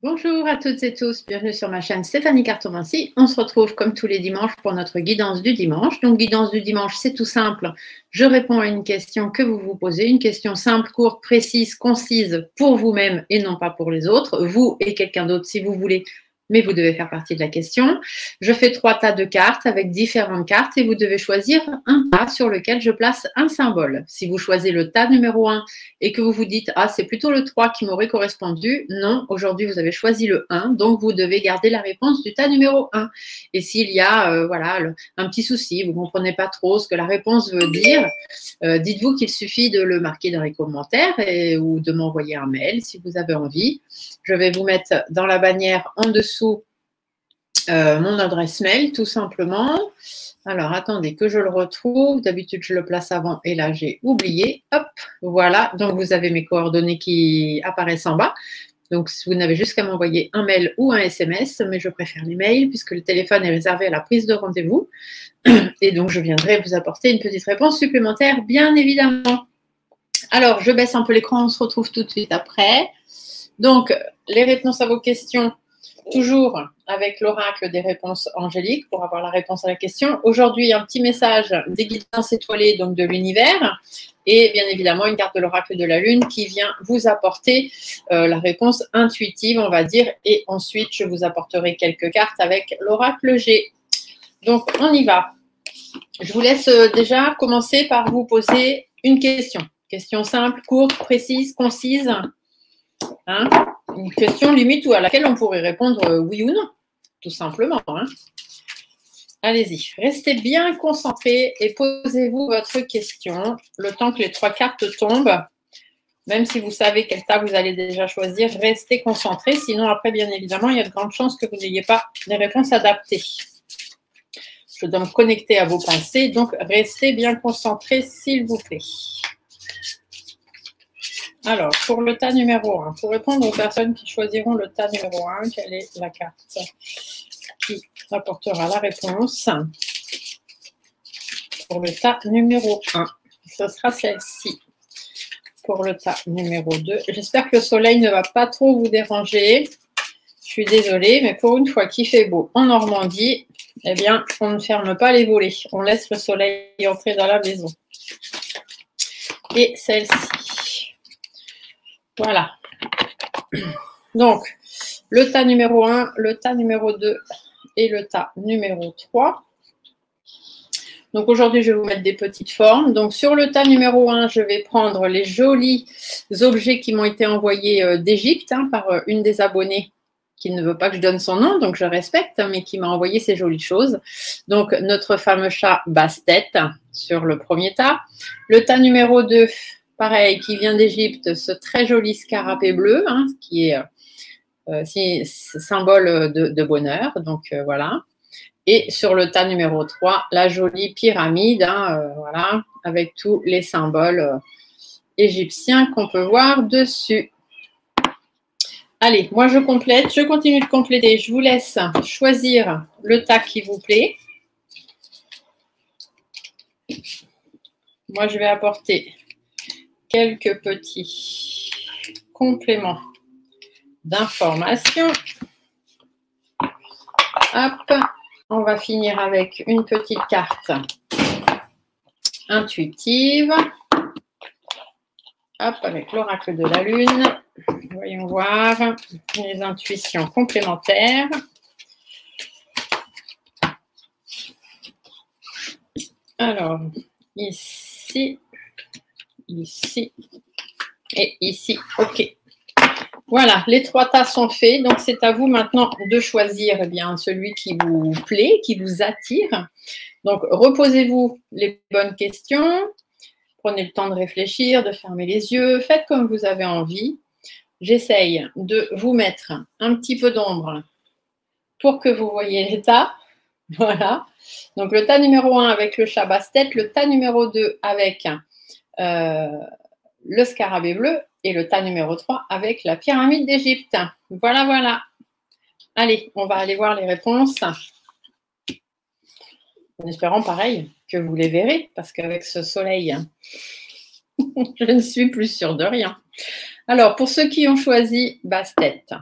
Bonjour à toutes et tous, bienvenue sur ma chaîne Stéphanie Cartomancy. On se retrouve comme tous les dimanches pour notre guidance du dimanche. Donc guidance du dimanche, c'est tout simple. Je réponds à une question que vous vous posez, une question simple, courte, précise, concise pour vous-même et non pas pour les autres, vous et quelqu'un d'autre si vous voulez, mais vous devez faire partie de la question. Je fais 3 tas de cartes avec différentes cartes et vous devez choisir un tas sur lequel je place un symbole. Si vous choisissez le tas numéro 1 et que vous vous dites « Ah, c'est plutôt le 3 qui m'aurait correspondu », non, aujourd'hui vous avez choisi le 1, donc vous devez garder la réponse du tas numéro 1. Et s'il y a un petit souci, vous ne comprenez pas trop ce que la réponse veut dire, dites-vous qu'il suffit de le marquer dans les commentaires ou de m'envoyer un mail si vous avez envie. Je vais vous mettre dans la bannière en dessous mon adresse mail, tout simplement. Alors, attendez que je le retrouve. D'habitude, je le place avant et là, j'ai oublié. Hop, voilà. Donc, vous avez mes coordonnées qui apparaissent en bas. Donc, vous n'avez juste qu'à m'envoyer un mail ou un SMS, mais je préfère les mails puisque le téléphone est réservé à la prise de rendez-vous. Et donc, je viendrai vous apporter une petite réponse supplémentaire, bien évidemment. Alors, je baisse un peu l'écran. On se retrouve tout de suite après. Donc, les réponses à vos questions, toujours avec l'oracle des réponses angéliques pour avoir la réponse à la question. Aujourd'hui, un petit message des guidances étoilées donc de l'univers et bien évidemment une carte de l'oracle de la lune qui vient vous apporter la réponse intuitive, on va dire. Et ensuite, je vous apporterai quelques cartes avec l'oracle G. Donc, on y va. Je vous laisse déjà commencer par vous poser une question. Question simple, courte, précise, concise. Hein, une question limite ou à laquelle on pourrait répondre oui ou non, tout simplement. Hein. Allez-y, restez bien concentrés et posez-vous votre question le temps que les 3 cartes tombent. Même si vous savez quel tas vous allez déjà choisir, restez concentrés. Sinon, après, bien évidemment, il y a de grandes chances que vous n'ayez pas les réponses adaptées. Je dois me connecter à vos pensées, donc restez bien concentrés, s'il vous plaît. Alors, pour le tas numéro 1, pour répondre aux personnes qui choisiront le tas numéro 1, quelle est la carte qui apportera la réponse pour le tas numéro 1? Ce sera celle-ci. Pour le tas numéro 2, j'espère que le soleil ne va pas trop vous déranger. Je suis désolée, mais pour une fois qu'il fait beau en Normandie, eh bien, on ne ferme pas les volets. On laisse le soleil entrer dans la maison. Et celle-ci. Voilà. Donc, le tas numéro 1, le tas numéro 2 et le tas numéro 3. Donc, aujourd'hui, je vais vous mettre des petites formes. Donc, sur le tas numéro 1, je vais prendre les jolis objets qui m'ont été envoyés d'Égypte par une des abonnées qui ne veut pas que je donne son nom, donc je respecte, mais qui m'a envoyé ces jolies choses. Donc, notre fameux chat basse-tête sur le premier tas. Le tas numéro 2, pareil, qui vient d'Égypte, ce très joli scarabée bleu, qui est symbole de bonheur. Donc, voilà. Et sur le tas numéro 3, la jolie pyramide, voilà, avec tous les symboles égyptiens qu'on peut voir dessus. Allez, moi je complète, je continue de compléter. Je vous laisse choisir le tas qui vous plaît. Moi, je vais apporter quelques petits compléments d'information. Hop, on va finir avec une petite carte intuitive. Hop, avec l'oracle de la lune. Voyons voir les intuitions complémentaires. Alors, ici, ici et ici. OK. Voilà, les 3 tas sont faits. Donc, c'est à vous maintenant de choisir celui qui vous plaît, qui vous attire. Donc, reposez-vous les bonnes questions. Prenez le temps de réfléchir, de fermer les yeux. Faites comme vous avez envie. J'essaye de vous mettre un petit peu d'ombre pour que vous voyez les tas. Voilà. Donc, le tas numéro 1 avec le chat basse-tête, le tas numéro 2 avec le scarabée bleu et le tas numéro 3 avec la pyramide d'Égypte. Voilà, voilà. Allez, on va aller voir les réponses. En espérant, pareil, que vous les verrez, parce qu'avec ce soleil, je ne suis plus sûre de rien. Alors, pour ceux qui ont choisi basse-tête,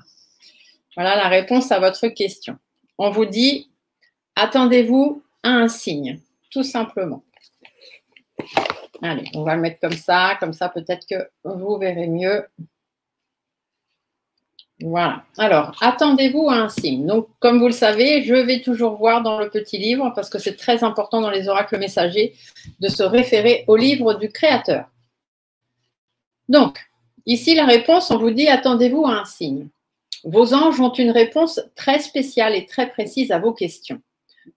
Voilà la réponse à votre question. On vous dit, attendez-vous à un signe, tout simplement. Allez, on va le mettre comme ça peut-être que vous verrez mieux. Voilà. Alors, attendez-vous à un signe. Donc, comme vous le savez, je vais toujours voir dans le petit livre, parce que c'est très important dans les oracles messagers, de se référer au livre du Créateur. Donc, ici, la réponse, on vous dit, attendez-vous à un signe. Vos anges ont une réponse très spéciale et très précise à vos questions.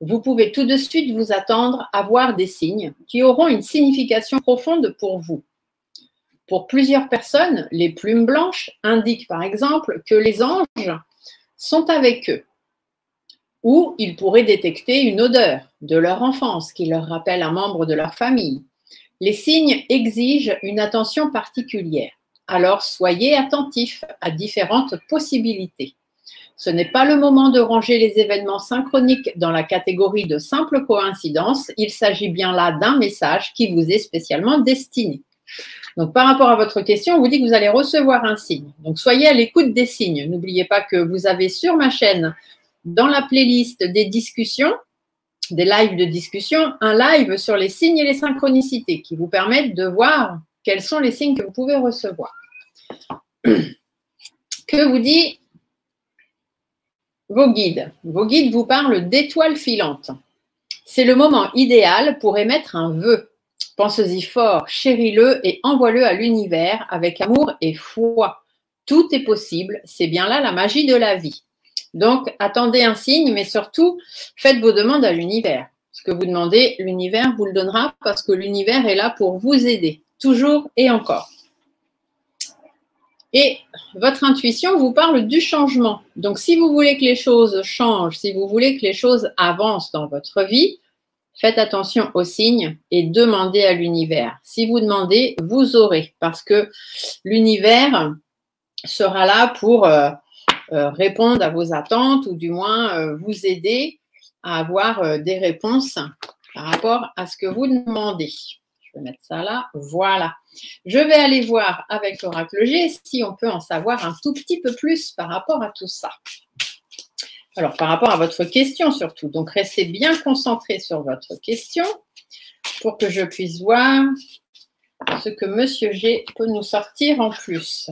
Vous pouvez tout de suite vous attendre à voir des signes qui auront une signification profonde pour vous. Pour plusieurs personnes, les plumes blanches indiquent par exemple que les anges sont avec eux. Ou ils pourraient détecter une odeur de leur enfance qui leur rappelle un membre de leur famille. Les signes exigent une attention particulière. Alors soyez attentifs à différentes possibilités. Ce n'est pas le moment de ranger les événements synchroniques dans la catégorie de simples coïncidences. Il s'agit bien là d'un message qui vous est spécialement destiné. Donc, par rapport à votre question, on vous dit que vous allez recevoir un signe. Donc, soyez à l'écoute des signes. N'oubliez pas que vous avez sur ma chaîne, dans la playlist des discussions, des lives de discussion, un live sur les signes et les synchronicités qui vous permettent de voir quels sont les signes que vous pouvez recevoir. Que vous dit vos guides? Vos guides vous parlent d'étoiles filantes. C'est le moment idéal pour émettre un vœu. Pensez-y fort, chéris-le et envoie-le à l'univers avec amour et foi. Tout est possible, c'est bien là la magie de la vie. Donc, attendez un signe, mais surtout, faites vos demandes à l'univers. Ce que vous demandez, l'univers vous le donnera parce que l'univers est là pour vous aider, toujours et encore. Et votre intuition vous parle du changement. Donc, si vous voulez que les choses changent, si vous voulez que les choses avancent dans votre vie, faites attention aux signes et demandez à l'univers. Si vous demandez, vous aurez, parce que l'univers sera là pour répondre à vos attentes ou du moins vous aider à avoir des réponses par rapport à ce que vous demandez. Je vais mettre ça là, voilà. Je vais aller voir avec l'oracle G si on peut en savoir un tout petit peu plus par rapport à tout ça. Alors, par rapport à votre question surtout. Donc, restez bien concentrés sur votre question pour que je puisse voir ce que Monsieur G peut nous sortir en plus.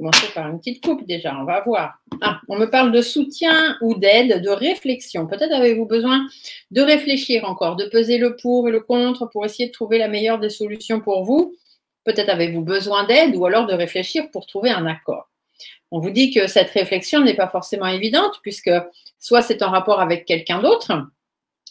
On va commencer par une petite coupe déjà, on va voir. Ah, on me parle de soutien ou d'aide, de réflexion. Peut-être avez-vous besoin de réfléchir encore, de peser le pour et le contre pour essayer de trouver la meilleure des solutions pour vous. Peut-être avez-vous besoin d'aide ou alors de réfléchir pour trouver un accord. On vous dit que cette réflexion n'est pas forcément évidente puisque soit c'est en rapport avec quelqu'un d'autre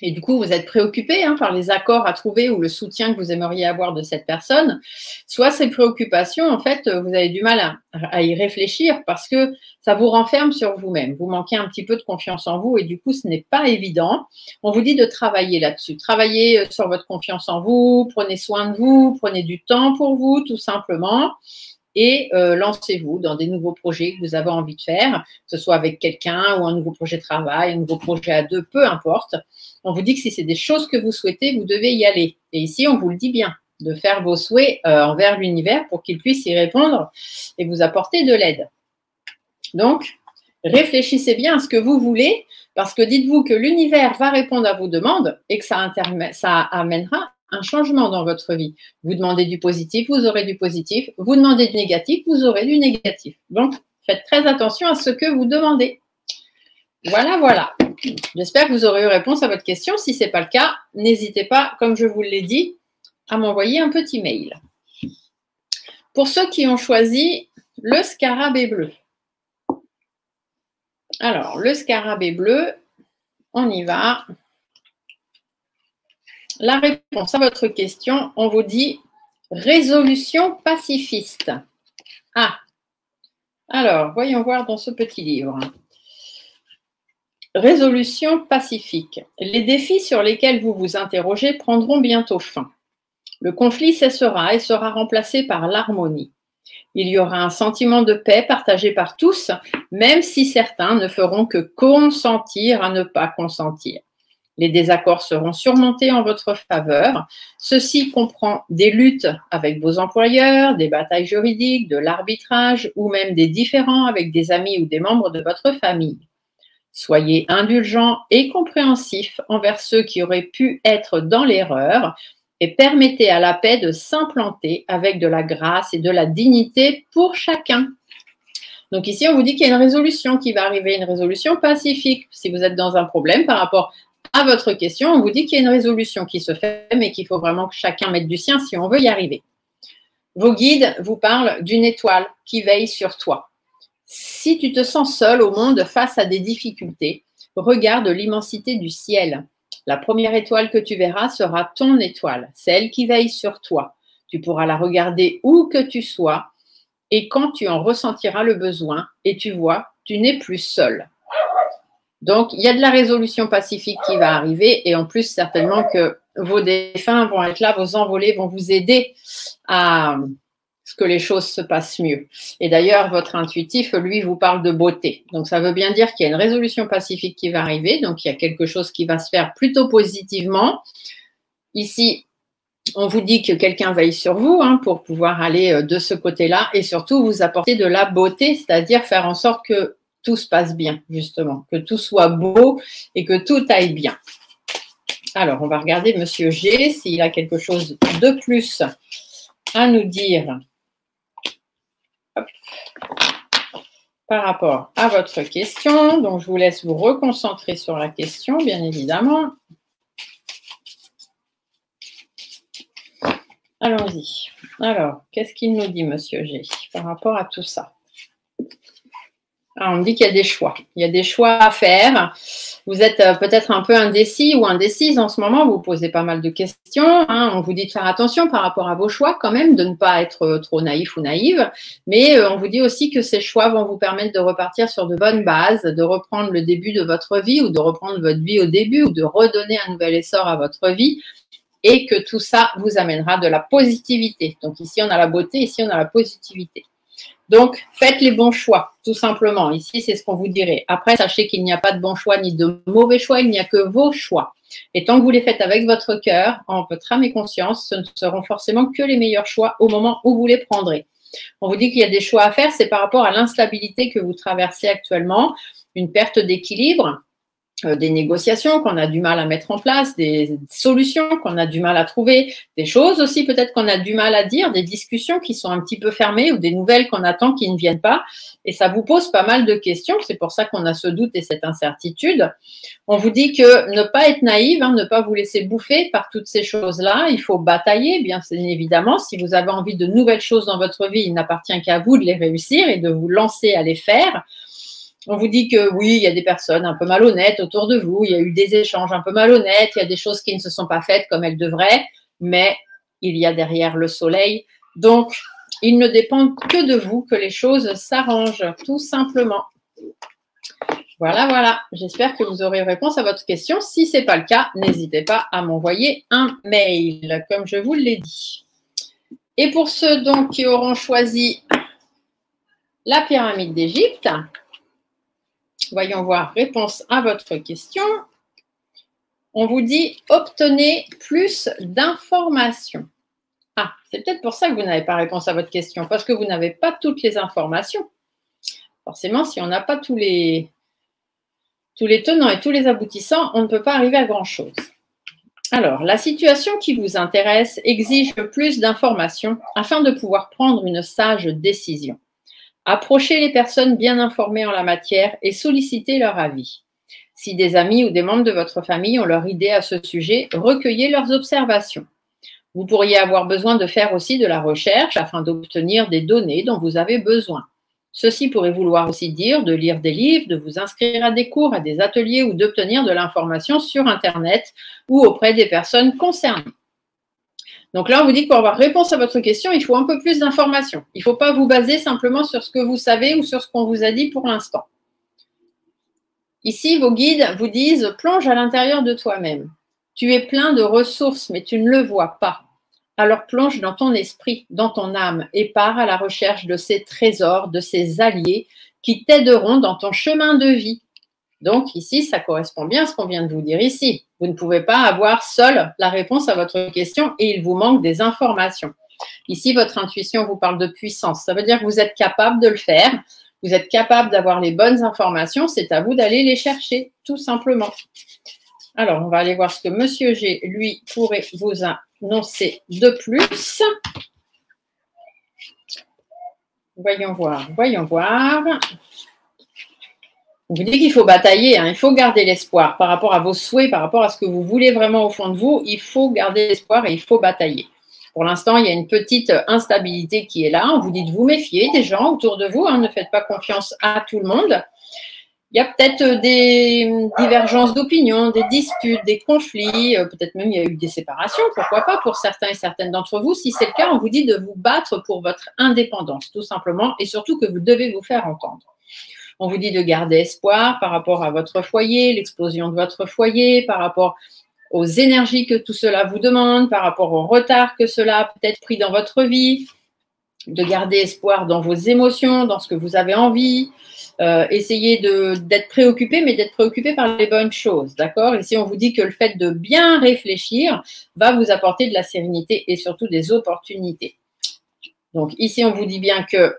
et du coup vous êtes préoccupé par les accords à trouver ou le soutien que vous aimeriez avoir de cette personne, soit ces préoccupations, en fait, vous avez du mal à y réfléchir parce que ça vous renferme sur vous-même. Vous manquez un petit peu de confiance en vous et du coup ce n'est pas évident. On vous dit de travailler là-dessus, travailler sur votre confiance en vous, prenez soin de vous, prenez du temps pour vous tout simplement. Et lancez-vous dans des nouveaux projets que vous avez envie de faire, que ce soit avec quelqu'un ou un nouveau projet de travail, un nouveau projet à deux, peu importe. On vous dit que si c'est des choses que vous souhaitez, vous devez y aller. Et ici, on vous le dit bien, de faire vos souhaits envers l'univers pour qu'il puisse y répondre et vous apporter de l'aide. Donc, réfléchissez bien à ce que vous voulez, parce que dites-vous que l'univers va répondre à vos demandes et que ça amènera un changement dans votre vie. Vous demandez du positif, vous aurez du positif. Vous demandez du négatif, vous aurez du négatif. Donc, faites très attention à ce que vous demandez. Voilà, voilà. J'espère que vous aurez eu réponse à votre question. Si ce n'est pas le cas, n'hésitez pas, comme je vous l'ai dit, à m'envoyer un petit mail. Pour ceux qui ont choisi le scarabée bleu. Alors, le scarabée bleu, on y va. La réponse à votre question, on vous dit résolution pacifiste. Ah, alors, voyons voir dans ce petit livre. Résolution pacifique. Les défis sur lesquels vous vous interrogez prendront bientôt fin. Le conflit cessera et sera remplacé par l'harmonie. Il y aura un sentiment de paix partagé par tous, même si certains ne feront que consentir à ne pas consentir. Les désaccords seront surmontés en votre faveur. Ceci comprend des luttes avec vos employeurs, des batailles juridiques, de l'arbitrage ou même des différends avec des amis ou des membres de votre famille. Soyez indulgents et compréhensifs envers ceux qui auraient pu être dans l'erreur et permettez à la paix de s'implanter avec de la grâce et de la dignité pour chacun. Donc ici, on vous dit qu'il y a une résolution qui va arriver, une résolution pacifique. Si vous êtes dans un problème par rapport à votre question, on vous dit qu'il y a une résolution qui se fait, mais qu'il faut vraiment que chacun mette du sien si on veut y arriver. Vos guides vous parlent d'une étoile qui veille sur toi. Si tu te sens seul au monde face à des difficultés, regarde l'immensité du ciel. La première étoile que tu verras sera ton étoile, celle qui veille sur toi. Tu pourras la regarder où que tu sois et quand tu en ressentiras le besoin et tu vois, tu n'es plus seul. Donc, il y a de la résolution pacifique qui va arriver et en plus, certainement que vos défunts vont être là, vos envolés vont vous aider à ce que les choses se passent mieux. Et d'ailleurs, votre intuitif, lui, vous parle de beauté. Donc, ça veut bien dire qu'il y a une résolution pacifique qui va arriver. Donc, il y a quelque chose qui va se faire plutôt positivement. Ici, on vous dit que quelqu'un veille sur vous pour pouvoir aller de ce côté-là et surtout vous apporter de la beauté, c'est-à-dire faire en sorte que tout se passe bien, justement, que tout soit beau et que tout aille bien. Alors, on va regarder Monsieur G s'il a quelque chose de plus à nous dire. Hop. Par rapport à votre question. Donc, je vous laisse vous reconcentrer sur la question, bien évidemment. Allons-y. Alors, qu'est-ce qu'il nous dit, Monsieur G, par rapport à tout ça? Alors, on me dit qu'il y a des choix. Il y a des choix à faire. Vous êtes peut-être un peu indécis ou indécise en ce moment. Vous posez pas mal de questions. On vous dit de faire attention par rapport à vos choix quand même, de ne pas être trop naïf ou naïve. Mais on vous dit aussi que ces choix vont vous permettre de repartir sur de bonnes bases, de reprendre le début de votre vie ou de reprendre votre vie au début ou de redonner un nouvel essor à votre vie. Et que tout ça vous amènera de la positivité. Donc ici, on a la beauté, ici, on a la positivité. Donc, faites les bons choix, tout simplement. Ici, c'est ce qu'on vous dirait. Après, sachez qu'il n'y a pas de bons choix ni de mauvais choix, il n'y a que vos choix. Et tant que vous les faites avec votre cœur, en votre âme et conscience, ce ne seront forcément que les meilleurs choix au moment où vous les prendrez. On vous dit qu'il y a des choix à faire, c'est par rapport à l'instabilité que vous traversez actuellement, une perte d'équilibre, des négociations qu'on a du mal à mettre en place, des solutions qu'on a du mal à trouver, des choses aussi peut-être qu'on a du mal à dire, des discussions qui sont un petit peu fermées ou des nouvelles qu'on attend qui ne viennent pas. Et ça vous pose pas mal de questions. C'est pour ça qu'on a ce doute et cette incertitude. On vous dit que ne pas être naïve, ne pas vous laisser bouffer par toutes ces choses-là. Il faut batailler, bien évidemment. Si vous avez envie de nouvelles choses dans votre vie, il n'appartient qu'à vous de les réussir et de vous lancer à les faire. On vous dit que oui, il y a des personnes un peu malhonnêtes autour de vous, il y a eu des échanges un peu malhonnêtes, il y a des choses qui ne se sont pas faites comme elles devraient, mais il y a derrière le soleil. Donc, il ne dépend que de vous que les choses s'arrangent, tout simplement. Voilà, voilà. J'espère que vous aurez réponse à votre question. Si ce n'est pas le cas, n'hésitez pas à m'envoyer un mail, comme je vous l'ai dit. Et pour ceux donc qui auront choisi la pyramide d'Égypte, voyons voir, réponse à votre question. On vous dit « Obtenez plus d'informations ». Ah, c'est peut-être pour ça que vous n'avez pas réponse à votre question, parce que vous n'avez pas toutes les informations. Forcément, si on n'a pas tous les tenants et tous les aboutissants, on ne peut pas arriver à grand-chose. Alors, la situation qui vous intéresse exige plus d'informations afin de pouvoir prendre une sage décision. Approchez les personnes bien informées en la matière et sollicitez leur avis. Si des amis ou des membres de votre famille ont leur idée à ce sujet, recueillez leurs observations. Vous pourriez avoir besoin de faire aussi de la recherche afin d'obtenir des données dont vous avez besoin. Ceci pourrait vouloir aussi dire de lire des livres, de vous inscrire à des cours, à des ateliers ou d'obtenir de l'information sur Internet ou auprès des personnes concernées. Donc là, on vous dit que pour avoir réponse à votre question, il faut un peu plus d'informations. Il ne faut pas vous baser simplement sur ce que vous savez ou sur ce qu'on vous a dit pour l'instant. Ici, vos guides vous disent « Plonge à l'intérieur de toi-même. Tu es plein de ressources, mais tu ne le vois pas. Alors plonge dans ton esprit, dans ton âme et pars à la recherche de ces trésors, de ces alliés qui t'aideront dans ton chemin de vie. Donc ici, ça correspond bien à ce qu'on vient de vous dire ici. Vous ne pouvez pas avoir seul la réponse à votre question et il vous manque des informations. Ici, votre intuition vous parle de puissance. Ça veut dire que vous êtes capable de le faire. Vous êtes capable d'avoir les bonnes informations. C'est à vous d'aller les chercher, tout simplement. Alors, on va aller voir ce que Monsieur G, lui, pourrait vous annoncer de plus. Voyons voir, voyons voir. On vous dit qu'il faut batailler, hein, il faut garder l'espoir par rapport à vos souhaits, par rapport à ce que vous voulez vraiment au fond de vous. Il faut garder l'espoir et il faut batailler. Pour l'instant, il y a une petite instabilité qui est là. On vous dit de vous méfier des gens autour de vous. Hein, ne faites pas confiance à tout le monde. Il y a peut-être des divergences d'opinion, des disputes, des conflits. Peut-être même il y a eu des séparations. Pourquoi pas pour certains et certaines d'entre vous. Si c'est le cas, on vous dit de vous battre pour votre indépendance, tout simplement. Et surtout que vous devez vous faire entendre. On vous dit de garder espoir par rapport à votre foyer, l'explosion de votre foyer, par rapport aux énergies que tout cela vous demande, par rapport au retard que cela a peut-être pris dans votre vie, de garder espoir dans vos émotions, dans ce que vous avez envie. Essayez d'être préoccupé, mais d'être préoccupé par les bonnes choses, d'accord? Ici, on vous dit que le fait de bien réfléchir va vous apporter de la sérénité et surtout des opportunités. Donc ici, on vous dit bien que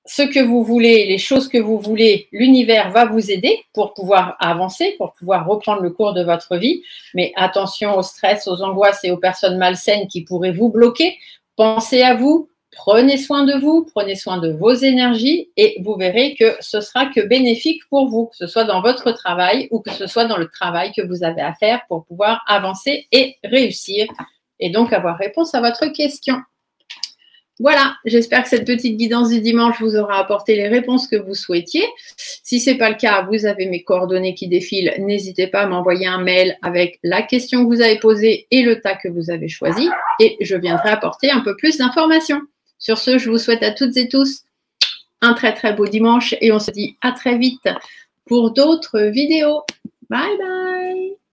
ce que vous voulez, les choses que vous voulez, l'univers va vous aider pour pouvoir avancer, pour pouvoir reprendre le cours de votre vie. Mais attention au stress, aux angoisses et aux personnes malsaines qui pourraient vous bloquer. Pensez à vous, prenez soin de vous, prenez soin de vos énergies et vous verrez que ce sera que bénéfique pour vous, que ce soit dans votre travail ou que ce soit dans le travail que vous avez à faire pour pouvoir avancer et réussir et donc avoir réponse à votre question. Voilà, j'espère que cette petite guidance du dimanche vous aura apporté les réponses que vous souhaitiez. Si ce n'est pas le cas, vous avez mes coordonnées qui défilent. N'hésitez pas à m'envoyer un mail avec la question que vous avez posée et le tas que vous avez choisi et je viendrai apporter un peu plus d'informations. Sur ce, je vous souhaite à toutes et tous un très très beau dimanche et on se dit à très vite pour d'autres vidéos. Bye bye!